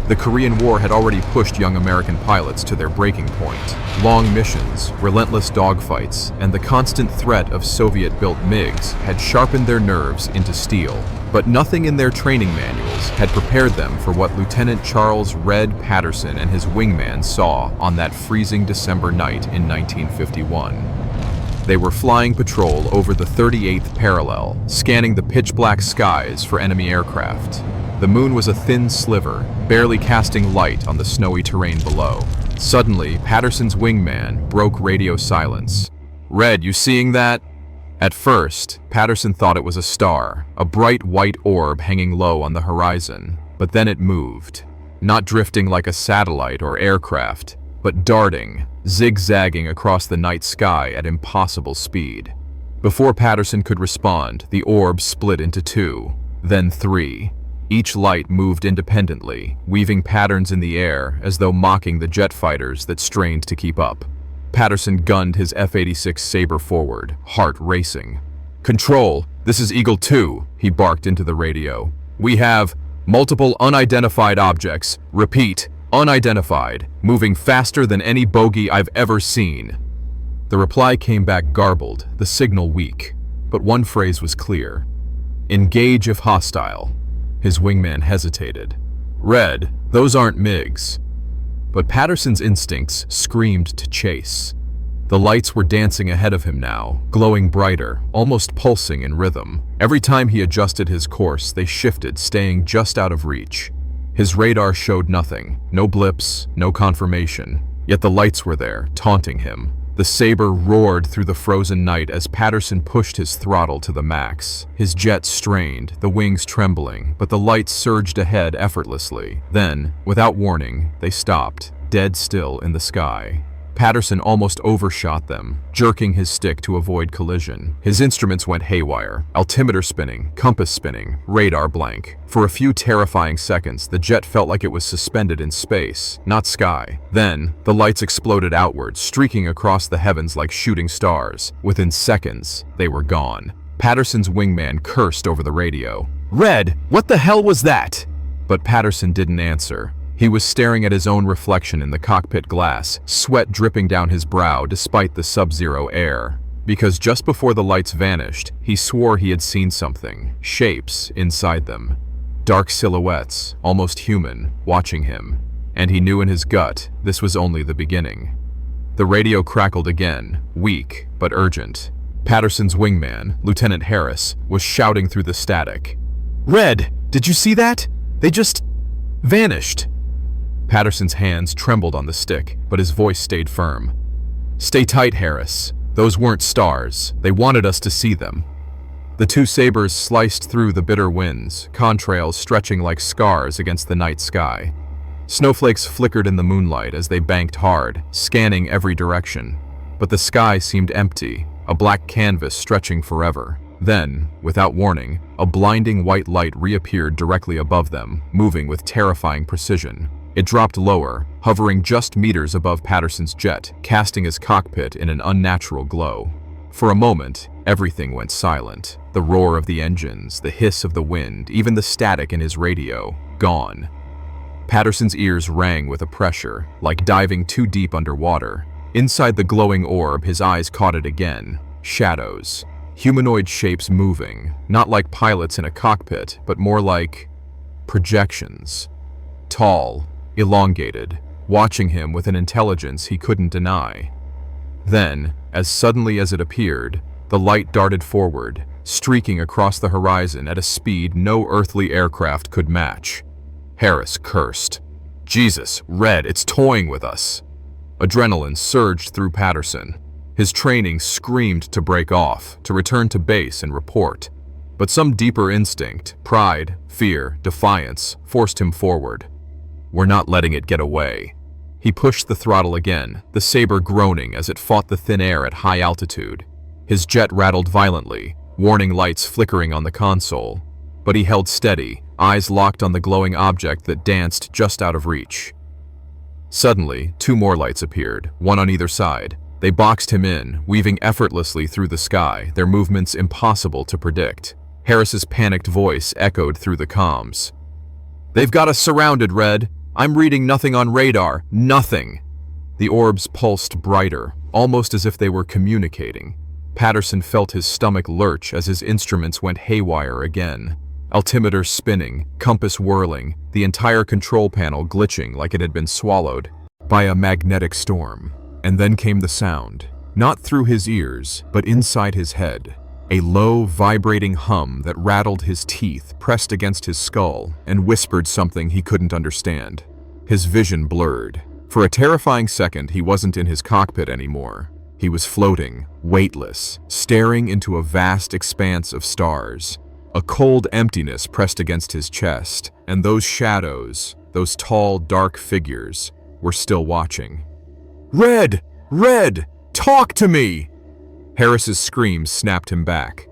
The Korean War had already pushed young American pilots to their breaking point. Long missions, relentless dogfights, and the constant threat of Soviet-built MiGs had sharpened their nerves into steel. But nothing in their training manuals had prepared them for what Lieutenant Charles "Red" Patterson and his wingman saw on that freezing December night in 1951. They were flying patrol over the 38th parallel, scanning the pitch-black skies for enemy aircraft. The moon was a thin sliver, barely casting light on the snowy terrain below. Suddenly, Patterson's wingman broke radio silence. "Red, you seeing that?" At first, Patterson thought it was a star, a bright white orb hanging low on the horizon. But then it moved, not drifting like a satellite or aircraft, but darting, zigzagging across the night sky at impossible speed. Before Patterson could respond, the orb split into two, then three. Each light moved independently, weaving patterns in the air as though mocking the jet fighters that strained to keep up. Patterson gunned his F-86 Sabre forward, heart racing. "Control, this is Eagle 2, he barked into the radio. "We have multiple unidentified objects, repeat, unidentified, moving faster than any bogey I've ever seen." The reply came back garbled, the signal weak, but one phrase was clear. "Engage if hostile." His wingman hesitated. "Red, those aren't MiGs." But Patterson's instincts screamed to chase. The lights were dancing ahead of him now, glowing brighter, almost pulsing in rhythm. Every time he adjusted his course, they shifted, staying just out of reach. His radar showed nothing, no blips, no confirmation. Yet the lights were there, taunting him. The Sabre roared through the frozen night as Patterson pushed his throttle to the max. His jet strained, the wings trembling, but the lights surged ahead effortlessly. Then, without warning, they stopped, dead still in the sky. Patterson almost overshot them, jerking his stick to avoid collision. His instruments went haywire, altimeter spinning, compass spinning, radar blank. For a few terrifying seconds, the jet felt like it was suspended in space, not sky. Then, the lights exploded outward, streaking across the heavens like shooting stars. Within seconds, they were gone. Patterson's wingman cursed over the radio. "Red, what the hell was that?" But Patterson didn't answer. He was staring at his own reflection in the cockpit glass, sweat dripping down his brow despite the sub-zero air. Because just before the lights vanished, he swore he had seen something, shapes inside them. Dark silhouettes, almost human, watching him. And he knew in his gut this was only the beginning. The radio crackled again, weak but urgent. Patterson's wingman, Lieutenant Harris, was shouting through the static. "Red, did you see that? They just vanished." Patterson's hands trembled on the stick, but his voice stayed firm. "Stay tight, Harris. Those weren't stars. They wanted us to see them." The two Sabres sliced through the bitter winds, contrails stretching like scars against the night sky. Snowflakes flickered in the moonlight as they banked hard, scanning every direction. But the sky seemed empty, a black canvas stretching forever. Then, without warning, a blinding white light reappeared directly above them, moving with terrifying precision. It dropped lower, hovering just meters above Patterson's jet, casting his cockpit in an unnatural glow. For a moment, everything went silent. The roar of the engines, the hiss of the wind, even the static in his radio, gone. Patterson's ears rang with a pressure, like diving too deep underwater. Inside the glowing orb, his eyes caught it again. Shadows. Humanoid shapes moving, not like pilots in a cockpit, but more like projections. Tall, elongated, watching him with an intelligence he couldn't deny. Then, as suddenly as it appeared, the light darted forward, streaking across the horizon at a speed no earthly aircraft could match. Harris cursed. "Jesus, Red, it's toying with us." Adrenaline surged through Patterson. His training screamed to break off, to return to base and report. But some deeper instinct, pride, fear, defiance, forced him forward. "We're not letting it get away." He pushed the throttle again, the Sabre groaning as it fought the thin air at high altitude. His jet rattled violently, warning lights flickering on the console. But he held steady, eyes locked on the glowing object that danced just out of reach. Suddenly, two more lights appeared, one on either side. They boxed him in, weaving effortlessly through the sky, their movements impossible to predict. Harris's panicked voice echoed through the comms. "They've got us surrounded, Red. I'm reading nothing on radar. Nothing. The orbs pulsed brighter, almost as if they were communicating. Patterson felt his stomach lurch as his instruments went haywire again. Altimeter spinning, compass whirling, the entire control panel glitching like it had been swallowed by a magnetic storm. And then came the sound, not through his ears, but inside his head. A low, vibrating hum that rattled his teeth, pressed against his skull, and whispered something he couldn't understand. His vision blurred. For a terrifying second, he wasn't in his cockpit anymore. He was floating, weightless, staring into a vast expanse of stars. A cold emptiness pressed against his chest, and those shadows, those tall, dark figures, were still watching. "Red! Red! Talk to me!" Harris's screams snapped him back.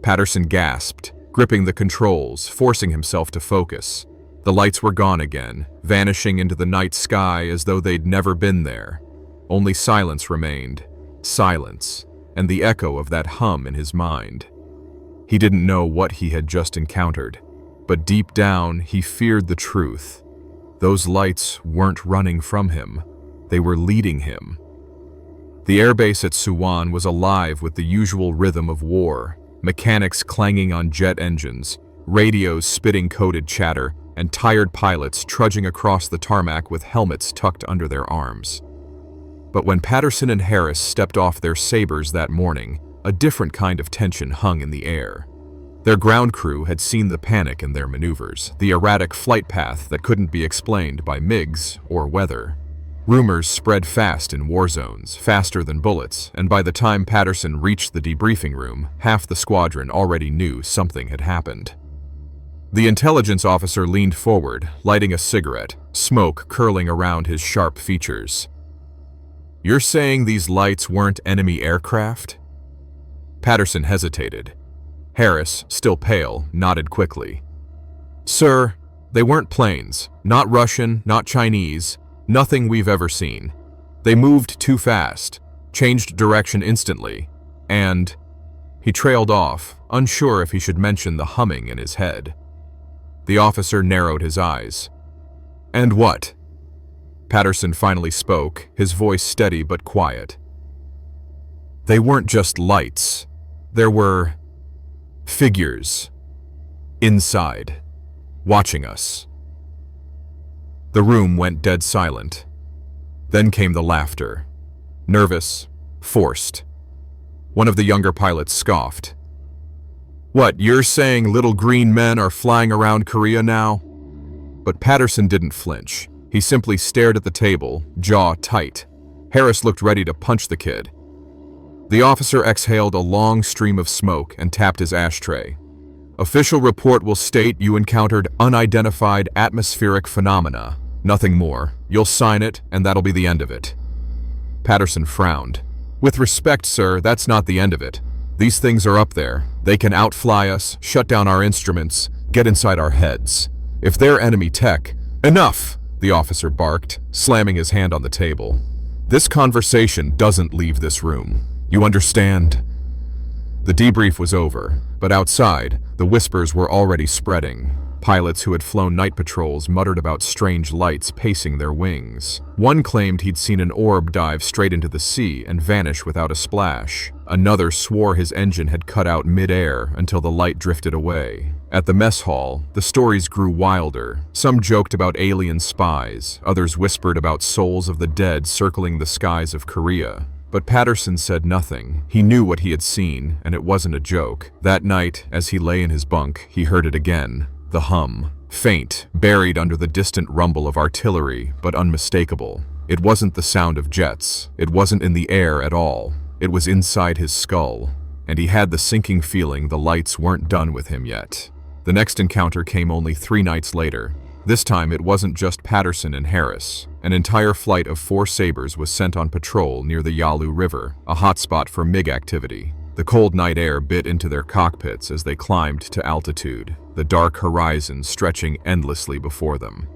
Patterson gasped, gripping the controls, forcing himself to focus. The lights were gone again, vanishing into the night sky as though they'd never been there. Only silence remained. Silence, and the echo of that hum in his mind. He didn't know what he had just encountered, but deep down he feared the truth. Those lights weren't running from him. They were leading him. The airbase at Suwon was alive with the usual rhythm of war, mechanics clanging on jet engines, radios spitting coded chatter, and tired pilots trudging across the tarmac with helmets tucked under their arms. But when Patterson and Harris stepped off their Sabres that morning, a different kind of tension hung in the air. Their ground crew had seen the panic in their maneuvers, the erratic flight path that couldn't be explained by MiGs or weather. Rumors spread fast in war zones, faster than bullets, and by the time Patterson reached the debriefing room, half the squadron already knew something had happened. The intelligence officer leaned forward, lighting a cigarette, smoke curling around his sharp features. "You're saying these lights weren't enemy aircraft?" Patterson hesitated. Harris, still pale, nodded quickly. "Sir, they weren't planes, not Russian, not Chinese, nothing we've ever seen. They moved too fast, changed direction instantly, and..." He trailed off, unsure if he should mention the humming in his head. The officer narrowed his eyes. "And what?" Patterson finally spoke, his voice steady but quiet. "They weren't just lights. There were figures inside, watching us." The room went dead silent. Then came the laughter. Nervous, forced. One of the younger pilots scoffed. "What, you're saying little green men are flying around Korea now?" But Patterson didn't flinch. He simply stared at the table, jaw tight. Harris looked ready to punch the kid. The officer exhaled a long stream of smoke and tapped his ashtray. "Official report will state you encountered unidentified atmospheric phenomena. Nothing more. You'll sign it, and that'll be the end of it." Patterson frowned. "With respect, sir, that's not the end of it. These things are up there. They can outfly us, shut down our instruments, get inside our heads. If they're enemy tech..." "Enough!" the officer barked, slamming his hand on the table. "This conversation doesn't leave this room. You understand?" The debrief was over, but outside, the whispers were already spreading. Pilots who had flown night patrols muttered about strange lights pacing their wings. One claimed he'd seen an orb dive straight into the sea and vanish without a splash. Another swore his engine had cut out mid-air until the light drifted away. At the mess hall, the stories grew wilder. Some joked about alien spies, others whispered about souls of the dead circling the skies of Korea. But Patterson said nothing. He knew what he had seen, and it wasn't a joke. That night, as he lay in his bunk, he heard it again. The hum. Faint, buried under the distant rumble of artillery, but unmistakable. It wasn't the sound of jets. It wasn't in the air at all. It was inside his skull. And he had the sinking feeling the lights weren't done with him yet. The next encounter came only 3 nights later. This time it wasn't just Patterson and Harris. An entire flight of 4 Sabres was sent on patrol near the Yalu River, a hotspot for MiG activity. The cold night air bit into their cockpits as they climbed to altitude, the dark horizon stretching endlessly before them.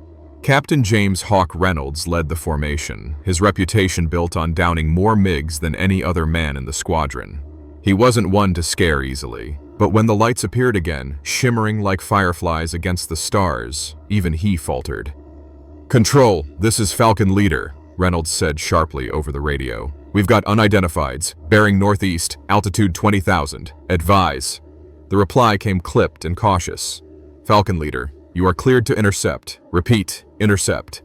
Captain James Hawk Reynolds led the formation, his reputation built on downing more MiGs than any other man in the squadron. He wasn't one to scare easily, but when the lights appeared again, shimmering like fireflies against the stars, even he faltered. "Control, this is Falcon Leader," Reynolds said sharply over the radio. "We've got unidentifieds, bearing northeast, altitude 20,000. Advise." The reply came clipped and cautious. "Falcon Leader, you are cleared to intercept. Repeat, intercept."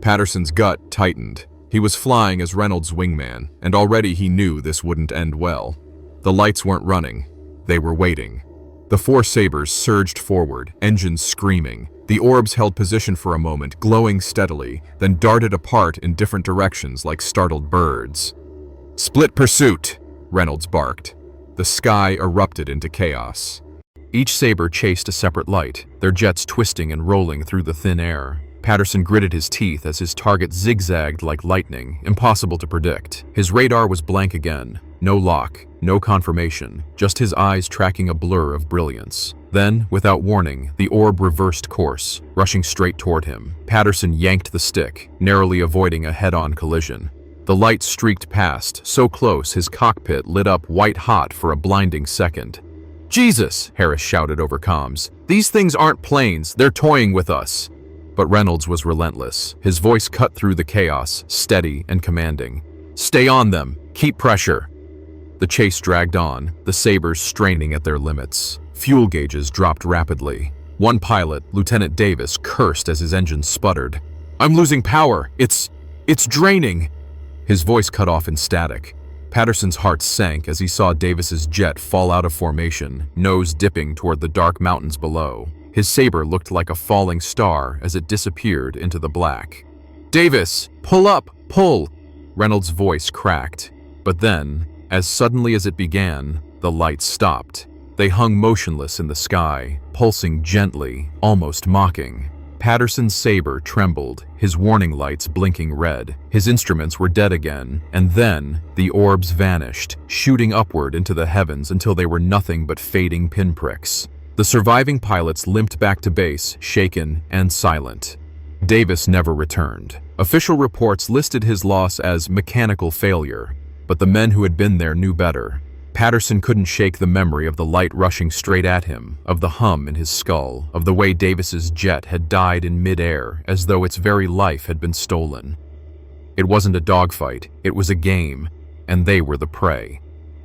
Patterson's gut tightened. He was flying as Reynolds' wingman, and already he knew this wouldn't end well. The lights weren't running. They were waiting. The four sabers surged forward, engines screaming. The orbs held position for a moment, glowing steadily, then darted apart in different directions like startled birds. "Split pursuit," Reynolds barked. The sky erupted into chaos. Each saber chased a separate light, their jets twisting and rolling through the thin air. Patterson gritted his teeth as his target zigzagged like lightning, impossible to predict. His radar was blank again. No lock, no confirmation, just his eyes tracking a blur of brilliance. Then, without warning, the orb reversed course, rushing straight toward him. Patterson yanked the stick, narrowly avoiding a head-on collision. The light streaked past, so close his cockpit lit up white-hot for a blinding second. "Jesus!" Harris shouted over comms. "These things aren't planes, they're toying with us." But Reynolds was relentless. His voice cut through the chaos, steady and commanding. "Stay on them. Keep pressure." The chase dragged on, the sabers straining at their limits. Fuel gauges dropped rapidly. One pilot, Lieutenant Davis, cursed as his engine sputtered. "I'm losing power. It's draining." His voice cut off in static. Patterson's heart sank as he saw Davis's jet fall out of formation, nose dipping toward the dark mountains below. His saber looked like a falling star as it disappeared into the black. "Davis, pull up, pull!" Reynolds' voice cracked. But then, as suddenly as it began, the lights stopped. They hung motionless in the sky, pulsing gently, almost mocking. Patterson's saber trembled, his warning lights blinking red. His instruments were dead again, and then the orbs vanished, shooting upward into the heavens until they were nothing but fading pinpricks. The surviving pilots limped back to base, shaken and silent. Davis never returned. Official reports listed his loss as mechanical failure, but the men who had been there knew better. Patterson couldn't shake the memory of the light rushing straight at him, of the hum in his skull, of the way Davis's jet had died in midair as though its very life had been stolen. It wasn't a dogfight, it was a game, and they were the prey.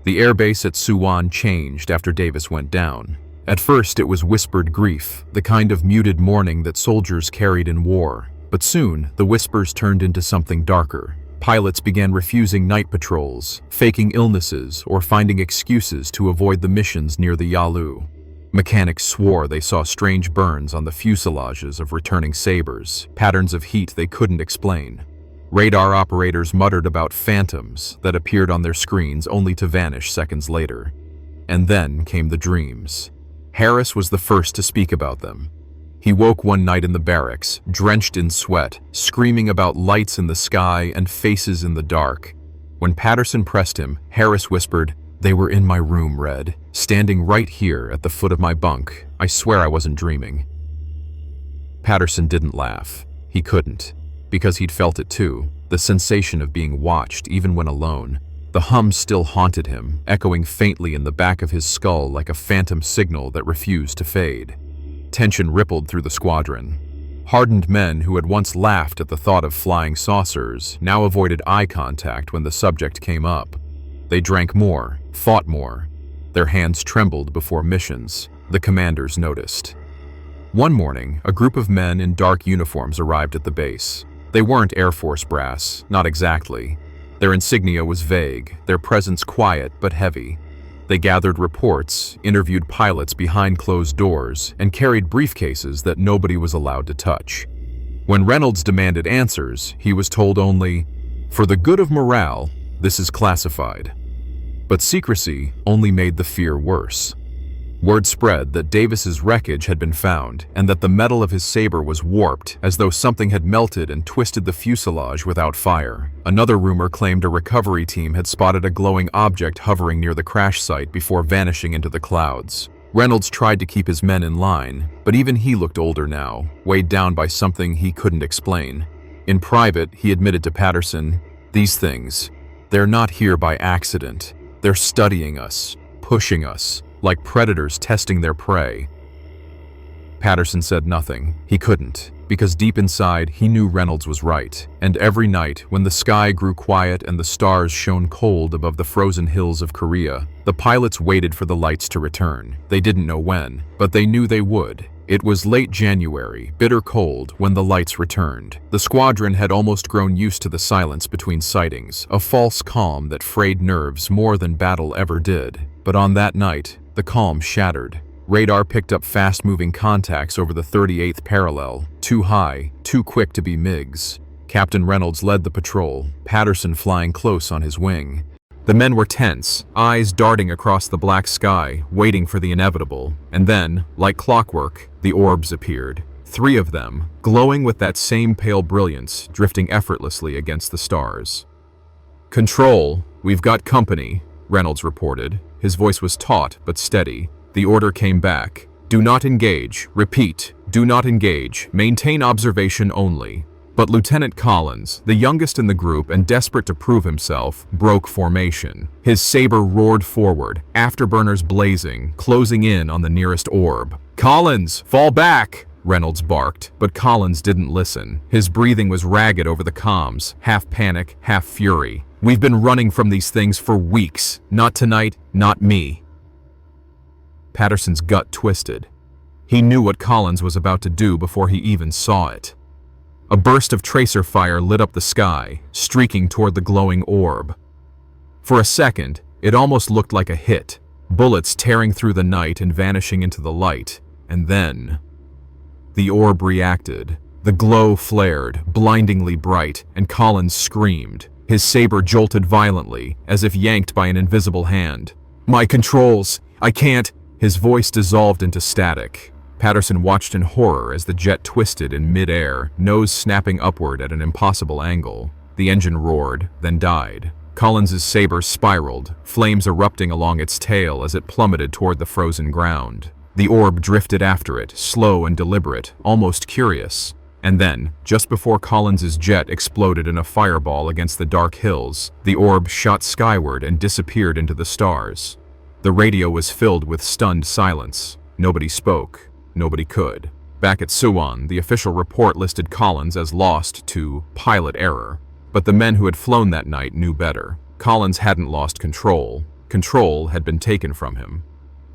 The airbase at Suwon changed after Davis went down. At first it was whispered grief, the kind of muted mourning that soldiers carried in war. But soon, the whispers turned into something darker. Pilots began refusing night patrols, faking illnesses, or finding excuses to avoid the missions near the Yalu. Mechanics swore they saw strange burns on the fuselages of returning sabers, patterns of heat they couldn't explain. Radar operators muttered about phantoms that appeared on their screens only to vanish seconds later. And then came the dreams. Harris was the first to speak about them. He woke one night in the barracks, drenched in sweat, screaming about lights in the sky and faces in the dark. When Patterson pressed him, Harris whispered, "They were in my room, Red, standing right here at the foot of my bunk. I swear I wasn't dreaming." Patterson didn't laugh. He couldn't, because he'd felt it too, the sensation of being watched even when alone. The hum still haunted him, echoing faintly in the back of his skull like a phantom signal that refused to fade. Tension rippled through the squadron. Hardened men who had once laughed at the thought of flying saucers now avoided eye contact when the subject came up. They drank more, fought more. Their hands trembled before missions. The commanders noticed. One morning, a group of men in dark uniforms arrived at the base. They weren't Air Force brass, not exactly. Their insignia was vague, their presence quiet but heavy. They gathered reports, interviewed pilots behind closed doors, and carried briefcases that nobody was allowed to touch. When Reynolds demanded answers, he was told only, "For the good of morale, this is classified." But secrecy only made the fear worse. Word spread that Davis's wreckage had been found, and that the metal of his saber was warped, as though something had melted and twisted the fuselage without fire. Another rumor claimed a recovery team had spotted a glowing object hovering near the crash site before vanishing into the clouds. Reynolds tried to keep his men in line, but even he looked older now, weighed down by something he couldn't explain. In private, he admitted to Patterson, "These things, they're not here by accident. They're studying us, pushing us, like predators testing their prey." Patterson said nothing. He couldn't, because deep inside he knew Reynolds was right. And every night, when the sky grew quiet and the stars shone cold above the frozen hills of Korea, the pilots waited for the lights to return. They didn't know when, but they knew they would. It was late January, bitter cold, when the lights returned. The squadron had almost grown used to the silence between sightings, a false calm that frayed nerves more than battle ever did. But on that night, the calm shattered. Radar picked up fast-moving contacts over the 38th parallel, too high, too quick to be MiGs. Captain Reynolds led the patrol, Patterson flying close on his wing. The men were tense, eyes darting across the black sky, waiting for the inevitable. And then, like clockwork, the orbs appeared. 3 of them, glowing with that same pale brilliance, drifting effortlessly against the stars. "Control, we've got company," Reynolds reported. His voice was taut but steady. The order came back. "Do not engage. Repeat, do not engage. Maintain observation only." But Lieutenant Collins, the youngest in the group and desperate to prove himself, broke formation. His saber roared forward, afterburners blazing, closing in on the nearest orb. "Collins, fall back!" Reynolds barked, but Collins didn't listen. His breathing was ragged over the comms, half panic, half fury. "We've been running from these things for weeks. Not tonight, not me." Patterson's gut twisted. He knew what Collins was about to do before he even saw it. A burst of tracer fire lit up the sky, streaking toward the glowing orb. For a second, it almost looked like a hit, bullets tearing through the night and vanishing into the light. And then the orb reacted. The glow flared, blindingly bright, and Collins screamed. His saber jolted violently, as if yanked by an invisible hand. "My controls! I can't!" His voice dissolved into static. Patterson watched in horror as the jet twisted in mid-air, nose snapping upward at an impossible angle. The engine roared, then died. Collins's saber spiraled, flames erupting along its tail as it plummeted toward the frozen ground. The orb drifted after it, slow and deliberate, almost curious. And then, just before Collins's jet exploded in a fireball against the dark hills, the orb shot skyward and disappeared into the stars. The radio was filled with stunned silence. Nobody spoke. Nobody could. Back at Suwon, the official report listed Collins as lost to pilot error. But the men who had flown that night knew better. Collins hadn't lost control. Control had been taken from him.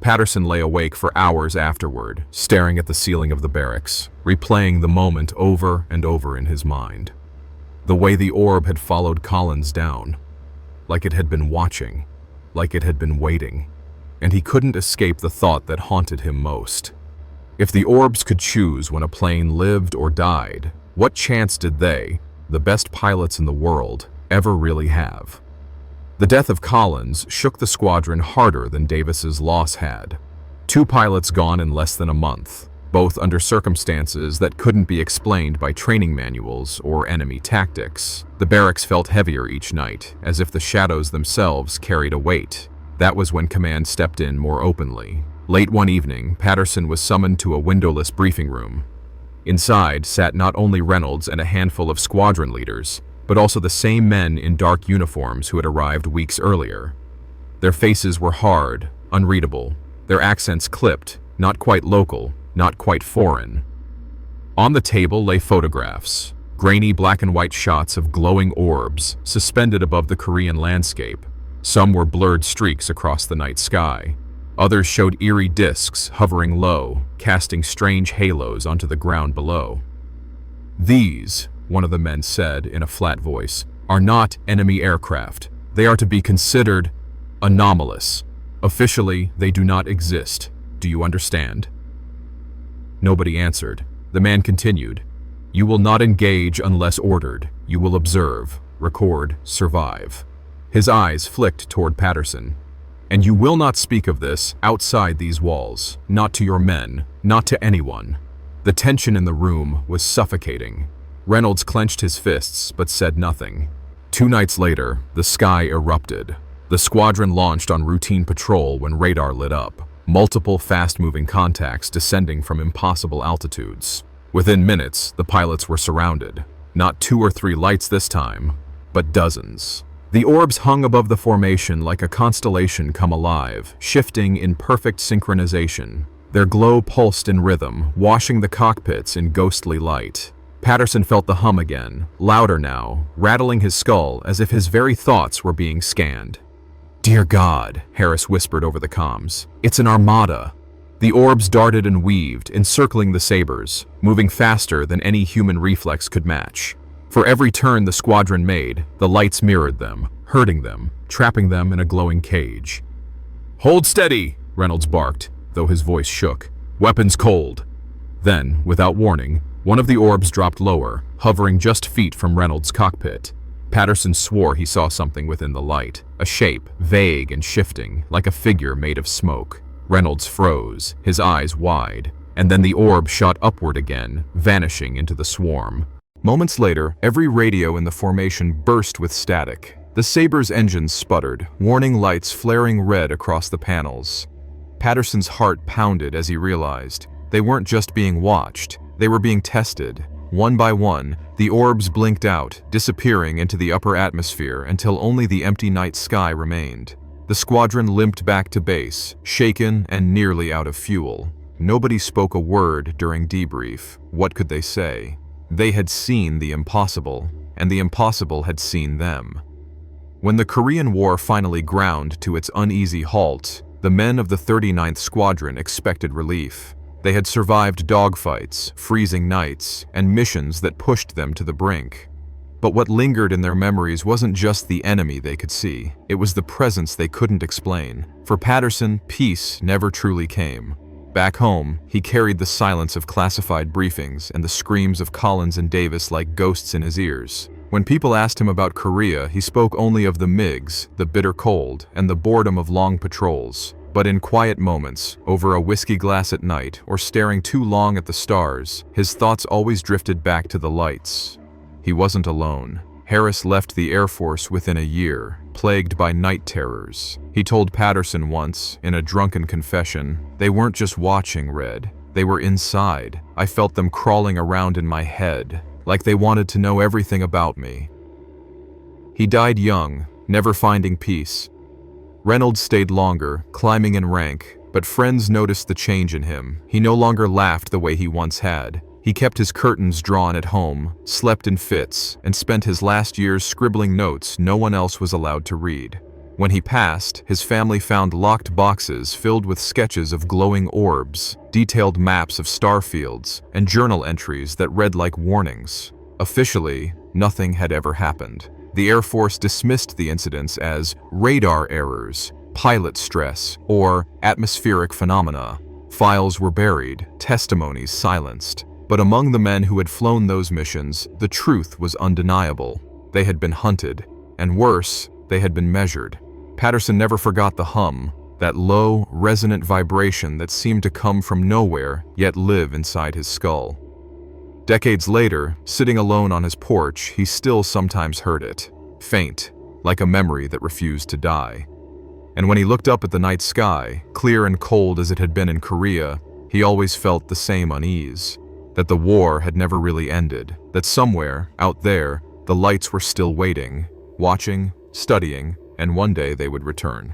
Patterson lay awake for hours afterward, staring at the ceiling of the barracks, replaying the moment over and over in his mind. The way the orb had followed Collins down. Like it had been watching. Like it had been waiting. And he couldn't escape the thought that haunted him most. If the orbs could choose when a plane lived or died, what chance did they, the best pilots in the world, ever really have? The death of Collins shook the squadron harder than Davis's loss had. 2 pilots gone in less than a month, both under circumstances that couldn't be explained by training manuals or enemy tactics. The barracks felt heavier each night, as if the shadows themselves carried a weight. That was when command stepped in more openly. Late one evening, Patterson was summoned to a windowless briefing room. Inside sat not only Reynolds and a handful of squadron leaders, but also the same men in dark uniforms who had arrived weeks earlier. Their faces were hard, unreadable, their accents clipped, not quite local, not quite foreign. On the table lay photographs, grainy black and white shots of glowing orbs suspended above the Korean landscape. Some were blurred streaks across the night sky. Others showed eerie discs hovering low, casting strange halos onto the ground below. "These," one of the men said in a flat voice, "are not enemy aircraft. They are to be considered anomalous. Officially, they do not exist. Do you understand?" Nobody answered. The man continued, "You will not engage unless ordered. You will observe, record, survive." His eyes flicked toward Patterson. "And you will not speak of this outside these walls, not to your men, not to anyone." The tension in the room was suffocating. Reynolds clenched his fists but said nothing. 2 nights later, the sky erupted. The squadron launched on routine patrol when radar lit up, multiple fast-moving contacts descending from impossible altitudes. Within minutes, the pilots were surrounded. Not 2 or 3 lights this time, but dozens. The orbs hung above the formation like a constellation come alive, shifting in perfect synchronization. Their glow pulsed in rhythm, washing the cockpits in ghostly light. Patterson felt the hum again, louder now, rattling his skull as if his very thoughts were being scanned. "Dear God," Harris whispered over the comms, "it's an armada." The orbs darted and weaved, encircling the sabers, moving faster than any human reflex could match. For every turn the squadron made, the lights mirrored them, hurting them, trapping them in a glowing cage. "Hold steady," Reynolds barked, though his voice shook. "Weapons cold." Then, without warning, one of the orbs dropped lower, hovering just feet from Reynolds' cockpit. Patterson swore he saw something within the light, a shape, vague and shifting, like a figure made of smoke. Reynolds froze, his eyes wide, and then the orb shot upward again, vanishing into the swarm. Moments later, every radio in the formation burst with static. The Saber's engines sputtered, warning lights flaring red across the panels. Patterson's heart pounded as he realized they weren't just being watched, they were being tested. One by one, the orbs blinked out, disappearing into the upper atmosphere until only the empty night sky remained. The squadron limped back to base, shaken and nearly out of fuel. Nobody spoke a word during debrief. What could they say? They had seen the impossible, and the impossible had seen them. When the Korean War finally ground to its uneasy halt, the men of the 39th Squadron expected relief. They had survived dogfights, freezing nights, and missions that pushed them to the brink. But what lingered in their memories wasn't just the enemy they could see, it was the presence they couldn't explain. For Patterson, peace never truly came. Back home, he carried the silence of classified briefings and the screams of Collins and Davis like ghosts in his ears. When people asked him about Korea, he spoke only of the MiGs, the bitter cold, and the boredom of long patrols. But in quiet moments, over a whiskey glass at night or staring too long at the stars, his thoughts always drifted back to the lights. He wasn't alone. Harris left the Air Force within a year, plagued by night terrors. He told Patterson once, in a drunken confession, "They weren't just watching, Red. They were inside. I felt them crawling around in my head, like they wanted to know everything about me." He died young, never finding peace. Reynolds stayed longer, climbing in rank, but friends noticed the change in him. He no longer laughed the way he once had. He kept his curtains drawn at home, slept in fits, and spent his last years scribbling notes no one else was allowed to read. When he passed, his family found locked boxes filled with sketches of glowing orbs, detailed maps of star fields, and journal entries that read like warnings. Officially, nothing had ever happened. The Air Force dismissed the incidents as radar errors, pilot stress, or atmospheric phenomena. Files were buried, testimonies silenced. But among the men who had flown those missions, the truth was undeniable. They had been hunted, and worse, they had been measured. Patterson never forgot the hum, that low, resonant vibration that seemed to come from nowhere yet live inside his skull. Decades later, sitting alone on his porch, he still sometimes heard it, faint, like a memory that refused to die. And when he looked up at the night sky, clear and cold as it had been in Korea, he always felt the same unease. That the war had never really ended, that somewhere, out there, the lights were still waiting, watching, studying, and one day they would return.